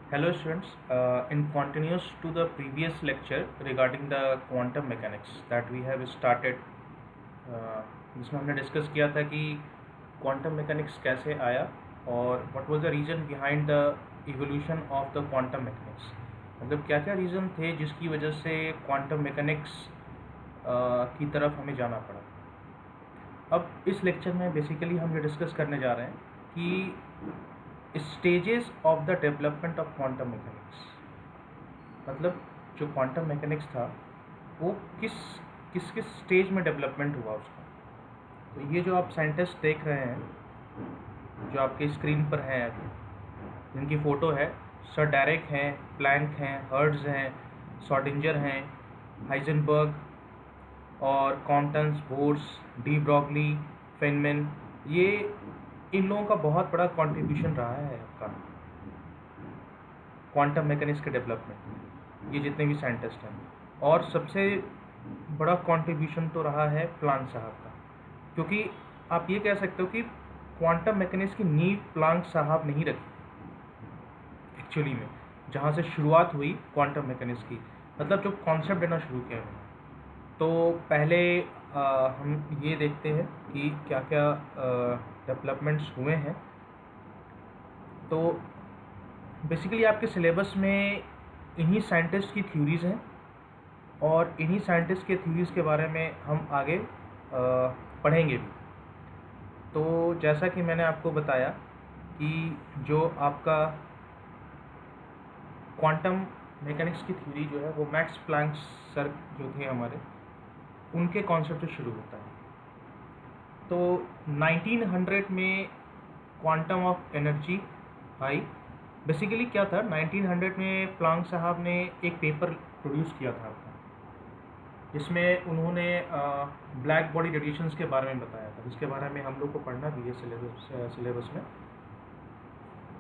Hello students, in continuous to the previous lecture regarding the quantum mechanics that we have started, जिसमें हमने discuss किया था कि quantum mechanics कैसे आया और what was the reason behind the evolution of the quantum mechanics. मतलब क्या क्या रीज़न थे जिसकी वजह से क्वांटम मैकेनिक्स की तरफ हमें जाना पड़ा। अब इस लेक्चर में बेसिकली हम ये डिस्कस करने जा रहे हैं कि stages of the development of quantum mechanics, मतलब जो क्वांटम मैकेनिक्स था वो किस किस किस स्टेज में डेवलपमेंट हुआ उसका। तो ये जो आप साइंटिस्ट देख रहे हैं जो आपके स्क्रीन पर हैं अभी, जिनकी फ़ोटो है, सर डायरेक हैं, प्लैंक हैं, हर्ट्ज़ हैं, शॉर्डिंजर हैं, हाइजेनबर्ग और कॉम्पटन्स, बोर्स, डी ब्रॉगली, फेनमैन, ये इन लोगों का बहुत बड़ा कंट्रीब्यूशन रहा है आपका क्वांटम मैकेनिक्स के डेवलपमेंट में, ये जितने भी साइंटिस्ट हैं। और सबसे बड़ा कंट्रीब्यूशन तो रहा है प्लांक साहब का, क्योंकि आप ये कह सकते हो कि क्वांटम मैकेनिक्स की नींव प्लांक साहब ने ही रखी एक्चुअली में, जहाँ से शुरुआत हुई क्वांटम मैकेनिक्स की, मतलब जो कॉन्सेप्ट देना शुरू किया उन्होंने। तो पहले हम ये देखते हैं कि क्या क्या डेवलपमेंट्स हुए हैं। तो बेसिकली आपके सिलेबस में इन्हीं साइंटिस्ट की थ्योरीज़ हैं और इन्हीं साइंटिस्ट के थ्योरीज़ के बारे में हम आगे पढ़ेंगे भी। तो जैसा कि मैंने आपको बताया कि जो आपका क्वांटम मैकेनिक्स की थ्योरी जो है वो मैक्स प्लैंक सर जो थे हमारे, उनके कॉन्सेप्ट से शुरू होता है। तो 1900 में quantum of energy I. Basically क्या था, 1900 में प्लांक साहब ने एक पेपर प्रोड्यूस किया था आपका, जिसमें उन्होंने ब्लैक बॉडी रेडिएशंस के बारे में बताया था, जिसके बारे में हम लोग को पढ़ना भी है सिलेबस में।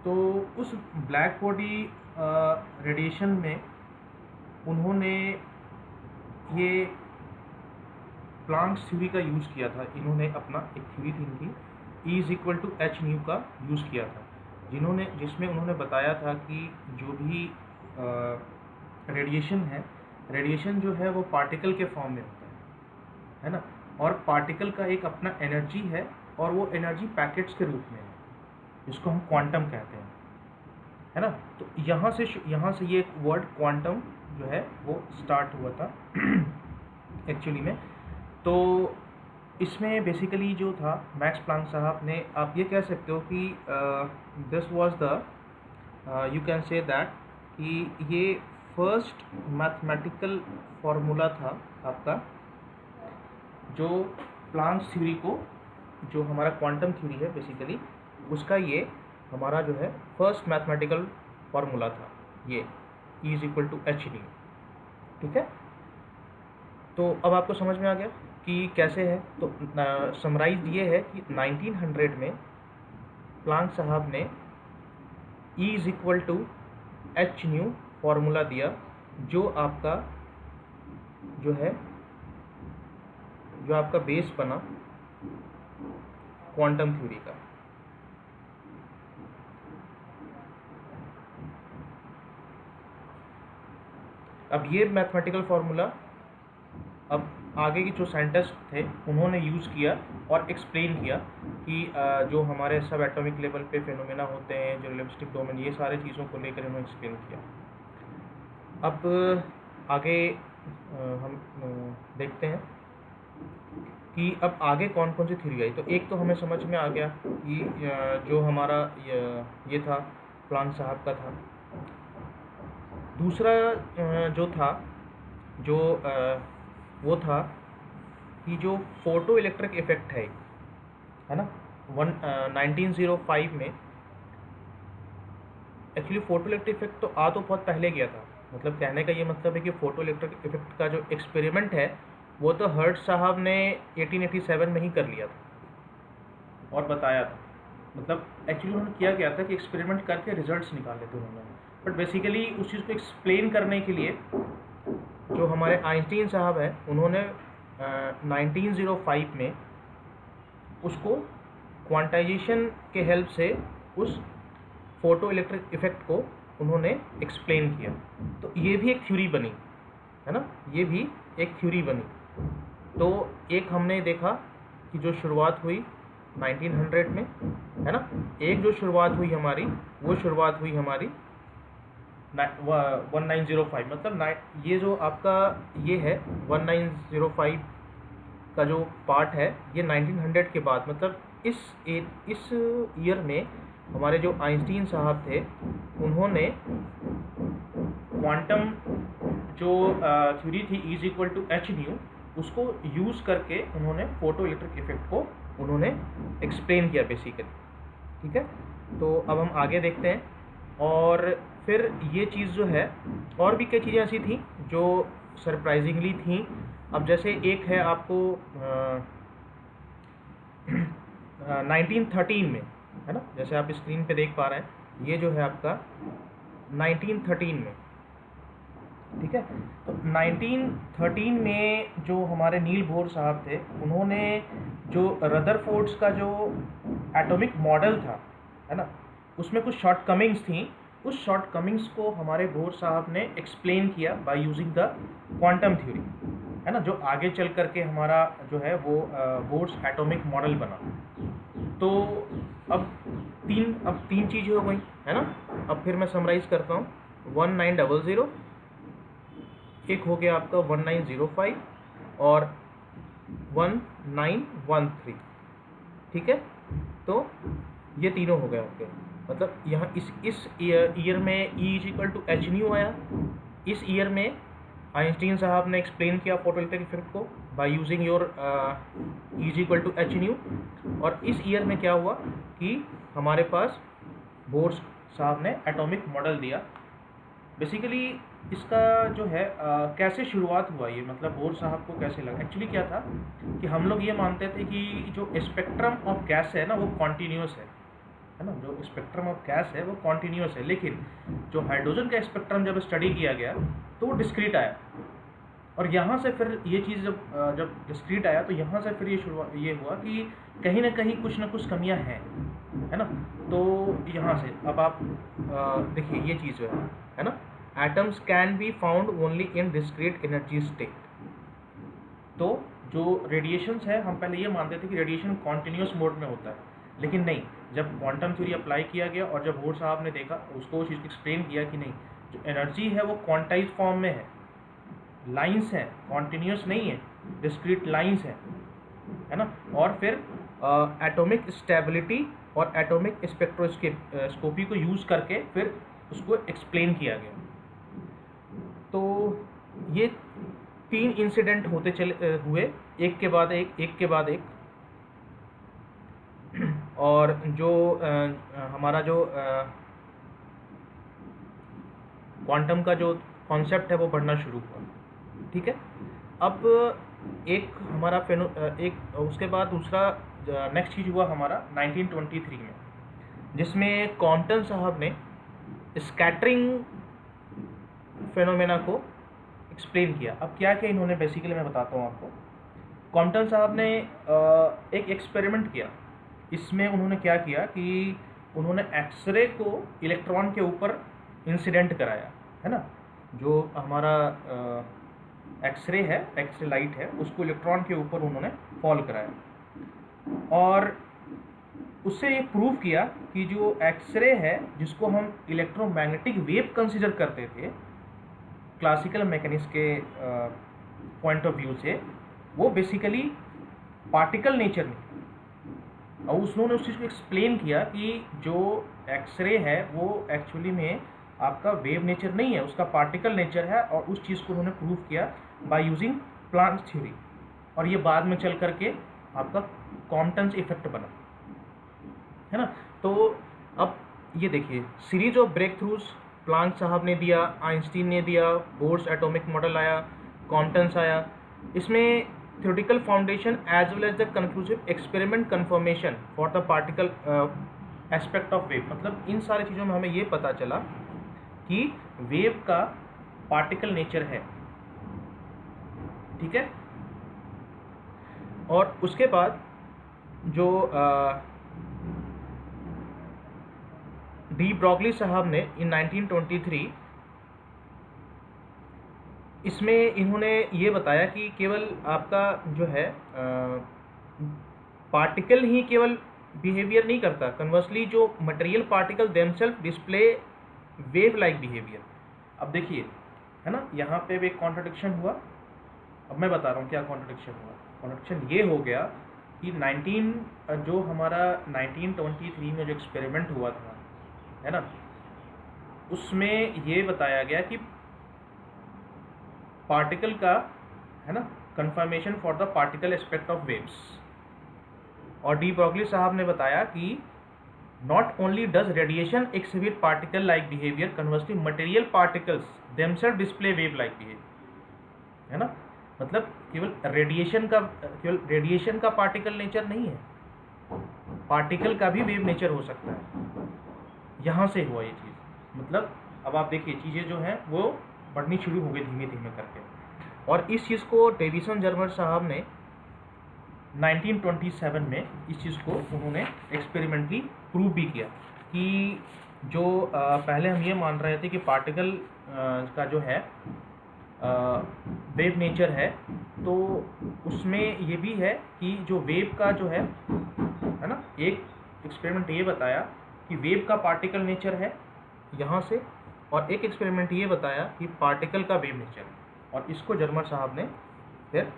तो उस ब्लैक बॉडी रेडिएशन में उन्होंने ये प्लांक्स थ्योरी का यूज़ किया था। इन्होंने अपना एक थ्योरी थी इनकी, E=h का यूज़ किया था, जिसमें उन्होंने बताया था कि जो भी रेडिएशन है, रेडिएशन जो है वो पार्टिकल के फॉर्म में होता है ना, और पार्टिकल का एक अपना एनर्जी है और वो एनर्जी पैकेट्स के रूप में है, जिसको हम क्वांटम कहते हैं, है ना। तो यहाँ से ये वर्ड क्वांटम जो है वो स्टार्ट हुआ था एक्चुअली में। तो इसमें बेसिकली जो था मैक्स प्लांक साहब ने, आप ये कह सकते हो कि this was the you can say that कि ये फर्स्ट मैथमेटिकल फार्मूला था आपका, जो प्लांक थ्योरी को, जो हमारा क्वांटम थ्योरी है बेसिकली, उसका ये हमारा जो है फर्स्ट मैथमेटिकल फार्मूला था, ये E=h डी। ठीक है, तो अब आपको समझ में आ गया कि कैसे है। तो समराइज ये है कि 1900 में प्लांक साहब ने E=h फार्मूला दिया, जो आपका जो है, जो आपका बेस बना क्वांटम थ्योरी का। अब ये मैथमेटिकल फार्मूला अब आगे की जो साइंटिस्ट थे उन्होंने यूज़ किया और एक्सप्लेन किया कि जो हमारे सब एटॉमिक लेवल पे फिनोमेना होते हैं, जो रिलेटिविस्टिक डोमेन, ये सारे चीज़ों को लेकर इन्होंने एक्सप्लेन किया। अब आगे हम देखते हैं कि अब आगे कौन कौन सी थ्योरी आई। तो एक तो हमें समझ में आ गया कि जो हमारा ये था प्लांक साहब का था। दूसरा जो था, जो वो था कि जो फोटो इलेक्ट्रिक इफेक्ट है ना, 1905 में एक्चुअली फोटो इलेक्ट्रिक इफेक्ट तो तो बहुत पहले गया था। मतलब कहने का ये मतलब है कि फोटो इलेक्ट्रिक इफेक्ट का जो एक्सपेरिमेंट है वो तो हर्ट्ज साहब ने 1887 में ही कर लिया था और बताया था। मतलब एक्चुअली उन्होंने किया गया था कि एक्सपेरिमेंट करके रिजल्ट्स निकाले थे उन्होंने, बट बेसिकली उस चीज़ को एक्सप्लेन करने के लिए जो हमारे आइंस्टीन साहब हैं, उन्होंने 1905 में उसको क्वांटाइजेशन के हेल्प से उस फोटो इलेक्ट्रिक इफेक्ट को उन्होंने एक्सप्लेन किया। तो ये भी एक थ्योरी बनी, है ना, ये भी एक थ्योरी बनी। तो एक हमने देखा कि जो शुरुआत हुई 1900 में, है ना, एक जो शुरुआत हुई हमारी, वो शुरुआत हुई हमारी 1905, मतलब ये जो आपका ये है 1905 का जो पार्ट है, ये 1900 के बाद, मतलब इस ईयर में हमारे जो आइंस्टीन साहब थे, उन्होंने क्वांटम जो थ्योरी थी E=h, उसको यूज़ करके उन्होंने फोटो इलेक्ट्रिक इफेक्ट को उन्होंने एक्सप्लेन किया बेसिकली। ठीक है, तो अब हम आगे देखते हैं। और फिर ये चीज़ जो है, और भी कई चीज़ें ऐसी थी जो सरप्राइजिंगली थी। अब जैसे एक है आपको 1913 में, है ना, जैसे आप स्क्रीन पे देख पा रहे हैं, ये जो है आपका 1913 में। ठीक है, तो 1913 में जो हमारे नील बोर साहब थे, उन्होंने जो रदरफोर्ड्स का जो एटॉमिक मॉडल था, है ना, उसमें कुछ शॉर्टकमिंग्स थी। उस शॉर्टकमिंग्स को हमारे बोर साहब ने एक्सप्लेन किया by using the quantum theory, है ना, जो आगे चल करके हमारा जो है वो बोर्स एटॉमिक मॉडल बना। तो अब तीन चीज़ें हो गई, है ना। अब फिर मैं समराइज़ करता हूँ। 1900, एक हो गया आपका 1905 और 1913। ठीक है, तो ये तीनों हो गए आपके। मतलब यहाँ इस ईयर में E=h आया। इस ईयर में आइंस्टीन साहब ने एक्सप्लेन किया फोटो इलेक्ट्रिक इफेक्ट को बाय यूजिंग योर E=h। और इस ईयर में क्या हुआ कि हमारे पास बोर्स साहब ने एटॉमिक मॉडल दिया। बेसिकली इसका जो है कैसे शुरुआत हुआ ये, मतलब बोर साहब को कैसे लगा। एक्चुअली क्या था कि हम लोग ये मानते थे कि जो स्पेक्ट्रम ऑफ गैस है ना, वो कॉन्टीन्यूस है ना, जो स्पेक्ट्रम ऑफ गैस है वो कॉन्टीन्यूस है। लेकिन जो हाइड्रोजन का स्पेक्ट्रम जब स्टडी किया गया तो वो डिस्क्रीट आया। और यहाँ से फिर ये चीज़ जब डिस्क्रीट आया, तो यहाँ से फिर ये हुआ कि कहीं ना कहीं कुछ ना कुछ कमियाँ हैं, है ना। तो यहाँ से अब आप देखिए ये चीज़ जो है ना, atoms can be found only in discrete energy state. तो जो रेडिएशंस है, हम पहले ये मानते थे कि रेडिएशन कॉन्टिन्यूस मोड में होता है, लेकिन नहीं। जब क्वांटम थ्योरी अप्लाई किया गया और जब बोर साहब ने देखा, उसको उस चीज़ को एक्सप्लेन किया कि नहीं, जो एनर्जी है वो क्वांटाइज फॉर्म में है, लाइंस हैं, कॉन्टिन्यूस नहीं है, डिस्क्रीट लाइंस हैं, है ना। और फिर एटॉमिक स्टेबिलिटी और एटॉमिक स्पेक्ट्रोस्कोपी को यूज़ करके फिर उसको एक्सप्लेन किया गया। तो ये तीन इंसिडेंट होते हुए, एक के बाद एक। और जो हमारा जो क्वांटम का जो कॉन्सेप्ट है वो बढ़ना शुरू हुआ। ठीक है, अब एक हमारा एक उसके बाद दूसरा नेक्स्ट चीज़ हुआ हमारा 1923 में, जिसमें कॉम्पटन साहब ने स्कैटरिंग फेनोमेना को एक्सप्लेन किया। अब क्या क्या इन्होंने, बेसिकली मैं बताता हूँ आपको। कॉम्पटन साहब ने एक एक्सपेरिमेंट किया। इसमें उन्होंने क्या किया कि उन्होंने एक्सरे को इलेक्ट्रॉन के ऊपर इंसिडेंट कराया, है ना। जो हमारा एक्सरे है, एक्सरे लाइट है, उसको इलेक्ट्रॉन के ऊपर उन्होंने फॉल कराया। और उससे ये प्रूव किया कि जो एक्सरे है, जिसको हम इलेक्ट्रोमैग्नेटिक वेव कंसिडर करते थे क्लासिकल मैकेनिक्स के पॉइंट ऑफ व्यू से, वो बेसिकली पार्टिकल नेचर नहीं। और उन्होंने उस चीज़ को एक्सप्लेन किया कि जो एक्सरे है वो एक्चुअली में आपका वेव नेचर नहीं है, उसका पार्टिकल नेचर है। और उस चीज़ को उन्होंने प्रूव किया बाय यूजिंग प्लांक थ्योरी। और ये बाद में चल करके आपका कॉम्पटन्स इफेक्ट बना, है ना। तो अब ये देखिए, series of breakthroughs Planck साहब ने दिया, आइंस्टीन ने दिया, बोर्स एटॉमिक मॉडल आया, कॉम्पटन्स आया। इसमें theoretical foundation as well as the conclusive experiment confirmation for the particle aspect of wave। मतलब इन सारी चीज़ों में हमें ये पता चला कि वेव का पार्टिकल नेचर है। ठीक है, और उसके बाद जो डी ब्रॉगली साहब ने इन 1923 इसमें इन्होंने ये बताया कि केवल आपका जो है पार्टिकल ही केवल बिहेवियर नहीं करता, कन्वर्सली जो material particle themselves display wave like behaviour. अब देखिए, है ना, यहाँ पे भी एक कॉन्ट्रडिक्शन हुआ। अब मैं बता रहा हूँ क्या कॉन्ट्रडिक्शन हुआ। कॉन्ट्रडिक्शन ये हो गया कि जो हमारा 1923 में जो एक्सपेरिमेंट हुआ था, है ना, उसमें ये बताया गया कि पार्टिकल का, है ना, confirmation for the particle aspect of waves. और डी ब्रॉगली साहब ने बताया कि not only does radiation exhibit particle like behaviour, conversely material particles themselves display wave like behaviour. है ना, मतलब केवल रेडिएशन का पार्टिकल नेचर नहीं है, पार्टिकल का भी वेव नेचर हो सकता है। यहाँ से हुआ ये चीज़। मतलब अब आप देखिए चीज़ें जो हैं वो बढ़नी शुरू हो गई धीमे धीमे करके। और इस चीज़ को डेविसन जर्मर साहब ने 1927 में इस चीज़ को उन्होंने एक्सपेरिमेंटली प्रूव भी किया कि जो पहले हम ये मान रहे थे कि पार्टिकल का जो है वेव नेचर है, तो उसमें ये भी है कि जो वेव का जो है ना, एक एक्सपेरिमेंट ये बताया कि वेव का पार्टिकल नेचर है यहाँ से, और एक एक्सपेरिमेंट ये बताया कि पार्टिकल का वेव नेचर है। और इसको जर्मर साहब ने फिर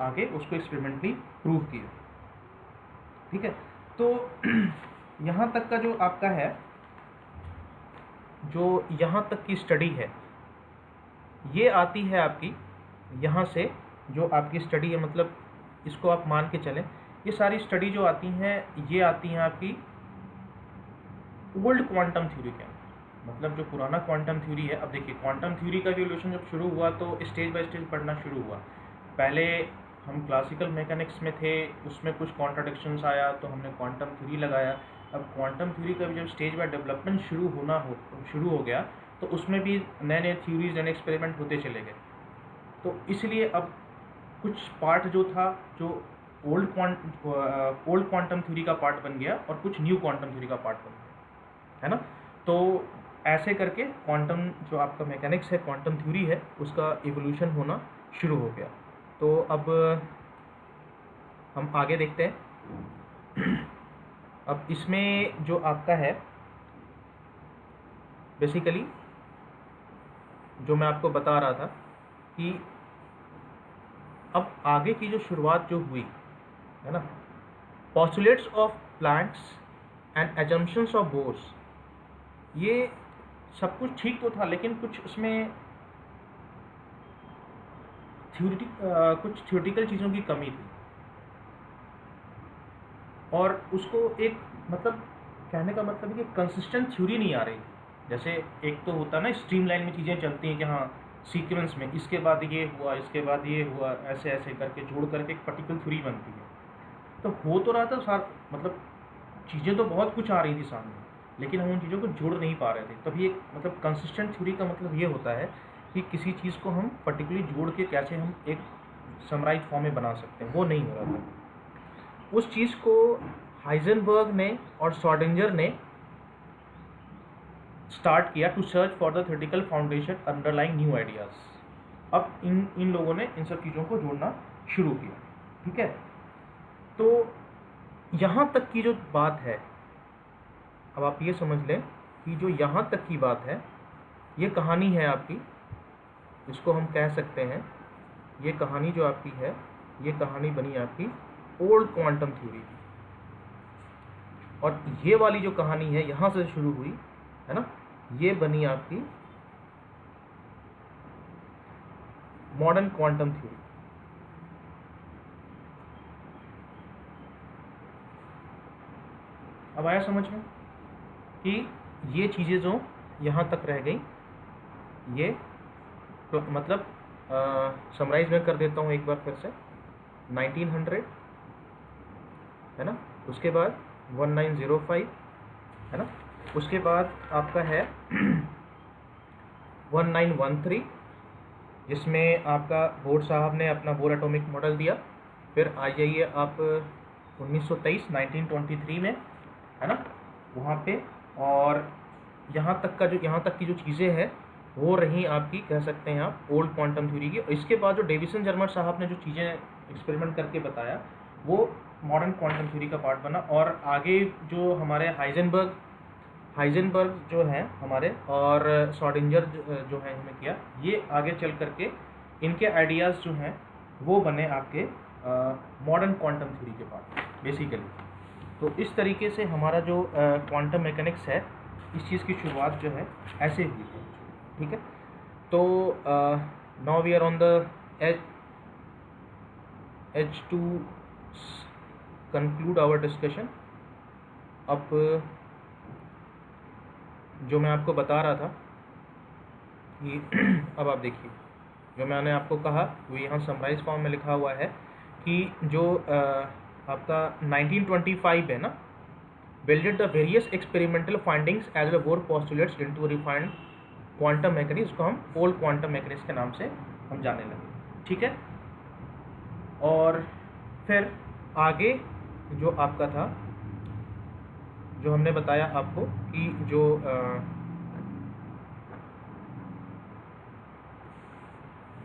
आगे उसको एक्सपेरिमेंटली प्रूव किया। ठीक है, तो यहाँ तक का जो आपका है, जो यहाँ तक की स्टडी है, ये आती है आपकी यहाँ से जो आपकी स्टडी है, मतलब इसको आप मान के चलें, ये सारी स्टडी जो आती हैं ये आती हैं आपकी ओल्ड क्वांटम थ्योरी के, मतलब जो पुराना क्वांटम थ्योरी है। अब देखिए क्वांटम थ्योरी का एवोल्यूशन जब शुरू हुआ तो स्टेज बाय स्टेज पढ़ना शुरू हुआ। पहले हम क्लासिकल मैकेनिक्स में थे, उसमें कुछ कॉन्ट्राडिक्शंस आया तो हमने क्वांटम थ्योरी लगाया। अब क्वांटम थ्योरी का भी जब स्टेज बाय डेवलपमेंट शुरू हो गया तो उसमें भी नए नए थ्योरीज, नए एक्सपेरिमेंट होते चले गए। तो इसलिए अब कुछ पार्ट जो था जो ओल्ड क्वांटम थ्योरी का पार्ट बन गया और कुछ न्यू क्वांटम थ्योरी का पार्ट बन गया, है ना। तो ऐसे करके क्वांटम जो आपका मैकेनिक्स है, क्वांटम थ्योरी है, उसका इवोल्यूशन होना शुरू हो गया। तो अब हम आगे देखते हैं। अब इसमें जो आपका है बेसिकली जो मैं आपको बता रहा था कि अब आगे की जो शुरुआत जो हुई है ना, postulates of Planck's and assumptions of bourse, ये सब कुछ ठीक तो था, लेकिन कुछ उसमें कुछ थ्योरेटिकल चीज़ों की कमी थी। और उसको एक मतलब कहने का मतलब है कि कंसिस्टेंट थ्योरी नहीं आ रही थी। जैसे एक तो होता ना स्ट्रीमलाइन में चीज़ें चलती हैं कि हाँ सीक्वेंस में इसके बाद ये हुआ, इसके बाद ये हुआ, ऐसे ऐसे करके जोड़ करके एक पर्टिकुलर थ्योरी बनती है। तो हो तो रहा था साथ, मतलब चीज़ें तो बहुत कुछ आ रही थी सामने, लेकिन हम उन चीज़ों को जोड़ नहीं पा रहे थे। तभी एक मतलब कंसिस्टेंट थ्योरी का मतलब ये होता है कि किसी चीज़ को हम पर्टिकुलरली जोड़ के कैसे हम एक समराइज फॉर्म में बना सकते हैं, वो नहीं हो रहा था। उस चीज़ को हाइजेनबर्ग ने और श्रोडिंगर ने स्टार्ट किया to search for the theoretical foundation underlying new ideas. अब इन लोगों ने इन सब चीज़ों को जोड़ना शुरू किया। ठीक है, तो यहाँ तक की जो बात है, अब आप ये समझ लें कि जो यहाँ तक की बात है ये कहानी है आपकी, इसको हम कह सकते हैं ये कहानी जो आपकी है, ये कहानी बनी आपकी ओल्ड क्वांटम थ्योरी की। और ये वाली जो कहानी है यहाँ से शुरू हुई है ना, ये बनी आपकी मॉडर्न क्वांटम थ्योरी। अब आया समझ में कि ये चीज़ें जो यहाँ तक रह गई, ये तो मतलब समराइज में कर देता हूँ एक बार फिर से। 1900 है ना, उसके बाद 1905 है ना, उसके बाद आपका है 1913 जिसमें आपका बोर साहब ने अपना बोर एटॉमिक मॉडल दिया। फिर आ जाइए आप 1923 में है ना, वहाँ पे और यहाँ तक की जो चीज़ें हैं वो रही आपकी, कह सकते हैं आप, ओल्ड क्वांटम थ्योरी की। इसके बाद जो डेविसन जर्मर साहब ने जो चीज़ें एक्सपेरिमेंट करके बताया वो मॉडर्न क्वांटम थ्योरी का पार्ट बना। और आगे जो हमारे हाइजेनबर्ग जो हैं हमारे, और श्रोडिंगर जो है इन्होंने किया, ये आगे चल करके इनके आइडियाज़ जो हैं वो बने आपके मॉडर्न क्वांटम थ्योरी के पार्ट बेसिकली। तो इस तरीके से हमारा जो क्वांटम मैकेनिक्स है, इस चीज़ की शुरुआत जो है ऐसे हुई है। ठीक है, तो now we are on the edge to conclude our discussion. अब जो मैं आपको बता रहा था कि अब आप देखिए, जो मैंने आपको कहा वो यहाँ समराइज फॉर्म में लिखा हुआ है कि जो आपका 1925 है ना, builded the various experimental findings as the four postulates into refined quantum mechanics, को हम ओल्ड क्वांटम मैकेनिक्स के नाम से हम जानने लगे। ठीक है, और फिर आगे जो आपका था, जो हमने बताया आपको कि जो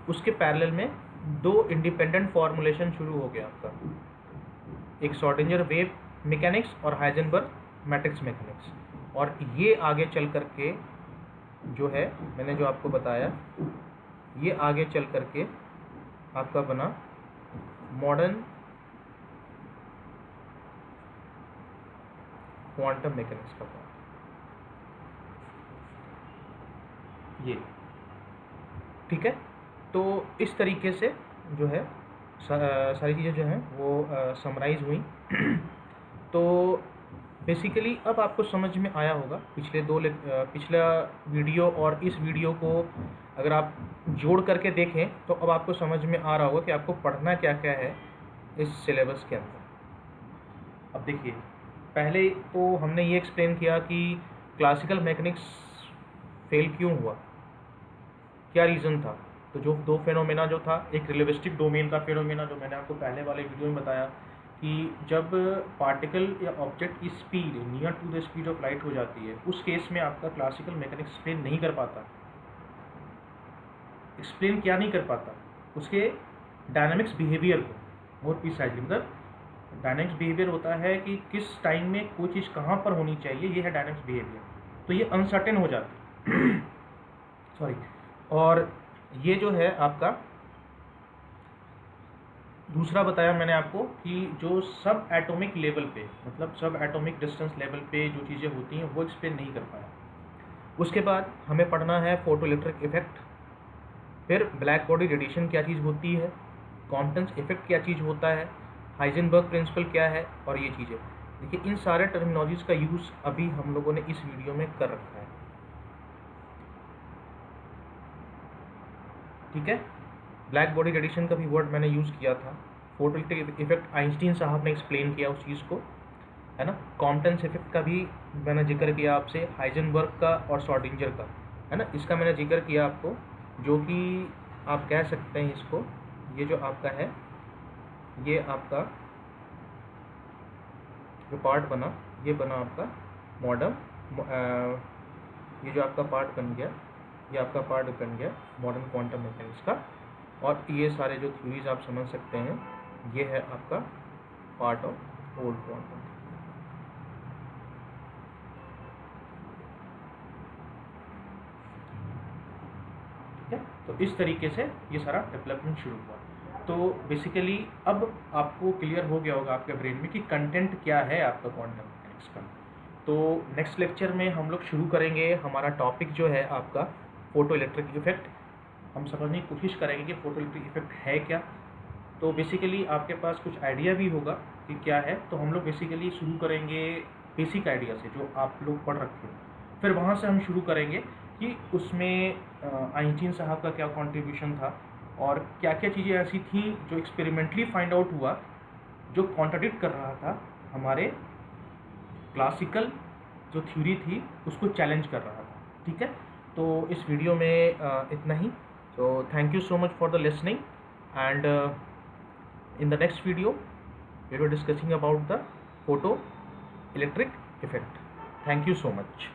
उसके पैरेलल में दो इंडिपेंडेंट फॉर्मुलेशन शुरू हो गया आपका, एक श्रोडिंगर वेव मैकेनिक्स और हाइजेनबर्ग मैट्रिक्स मैकेनिक्स। और ये आगे चल करके जो है, मैंने जो आपको बताया, ये आगे चल करके आपका बना मॉडर्न क्वांटम मैकेनिक्स का पार्ट। ये ठीक है, तो इस तरीके से जो है सारी चीज़ें जो हैं वो समराइज हुई। तो बेसिकली अब आपको समझ में आया होगा, पिछला वीडियो और इस वीडियो को अगर आप जोड़ करके देखें तो अब आपको समझ में आ रहा होगा कि आपको पढ़ना क्या क्या है इस सिलेबस के अंदर। अब देखिए, पहले तो हमने ये एक्सप्लेन किया कि क्लासिकल मैकेनिक्स फेल क्यों हुआ, क्या रीज़न था। तो जो दो फेनोमेना जो था, एक रिलेटिविस्टिक डोमेन का फेनोमेना जो मैंने आपको पहले वाले वीडियो में बताया कि जब पार्टिकल या ऑब्जेक्ट की speed near to the speed of light हो जाती है, उस केस में आपका क्लासिकल मैकेनिक्स एक्सप्लेन नहीं कर पाता। एक्सप्लेन क्या नहीं कर पाता, उसके डायनामिक्स बिहेवियर को, मोर प्रिसाइजली, मतलब डायनामिक्स बिहेवियर होता है कि किस टाइम में कोई चीज़ कहाँ पर होनी चाहिए, ये है डायनामिक्स बिहेवियर। तो ये अनसर्टेन हो जाती है सॉरी। और ये जो है आपका दूसरा बताया मैंने आपको कि जो सब एटॉमिक लेवल पे, मतलब सब एटॉमिक डिस्टेंस लेवल पे जो चीज़ें होती हैं वो एक्सप्लेन नहीं कर पाया। उसके बाद हमें पढ़ना है फोटो इलेक्ट्रिक इफेक्ट, फिर ब्लैक बॉडी रेडिएशन क्या चीज़ होती है, कॉम्पटेंस इफेक्ट क्या चीज़ होता है, हाइजेनबर्ग प्रिंसिपल क्या है, और ये चीज़ें। देखिए, इन सारे टर्मिनोलॉजीज़ का यूज़ अभी हम लोगों ने इस वीडियो में कर रखा है। ठीक है, ब्लैक बॉडी रेडिएशन का भी वर्ड मैंने यूज़ किया था, फोटो इलेक्ट्रिक इफेक्ट आइंस्टीन साहब ने एक्सप्लेन किया उस चीज़ को, है ना। कॉम्पटेंस इफेक्ट का भी मैंने जिक्र किया आपसे, हाइजेनबर्ग का और श्रोडिंगर का, है ना, इसका मैंने जिक्र किया आपको, जो कि आप कह सकते हैं इसको, ये जो आपका है, ये आपका जो पार्ट बना, ये बना आपका मॉडर्न, ये जो आपका पार्ट बन गया, ये आपका पार्ट बन गया मॉडर्न क्वांटम मैकेनिक्स का। और ये सारे जो थ्योरीज आप समझ सकते हैं, ये है आपका पार्ट ऑफ ओल्ड क्वांटम। ठीक है, तो इस तरीके से ये सारा डेवलपमेंट शुरू हुआ। तो बेसिकली अब आपको क्लियर हो गया होगा आपके ब्रेन में कि कंटेंट क्या है आपका क्वांटम मैकेनिक्स का। तो नेक्स्ट लेक्चर में हम लोग शुरू करेंगे, हमारा टॉपिक जो है आपका फोटो इलेक्ट्रिक इफेक्ट। हम समझने की कोशिश करेंगे कि फोटो इलेक्ट्रिक इफेक्ट है क्या। तो बेसिकली आपके पास कुछ आइडिया भी होगा कि क्या है। तो हम लोग बेसिकली शुरू करेंगे बेसिक आइडिया से, जो आप लोग पढ़ रखे हो। फिर वहाँ से हम शुरू करेंगे कि उसमें आइंस्टीन साहब का क्या कंट्रीब्यूशन था, और क्या क्या चीज़ें ऐसी थी जो एक्सपेरिमेंटली फाइंड आउट हुआ, जो कॉन्ट्राडिक्ट कर रहा था हमारे क्लासिकल जो थ्योरी थी उसको चैलेंज कर रहा था। ठीक है, तो इस वीडियो में इतना ही। So thank you so much for the listening, and in the next video we will be discussing about the photoelectric effect. Thank you so much.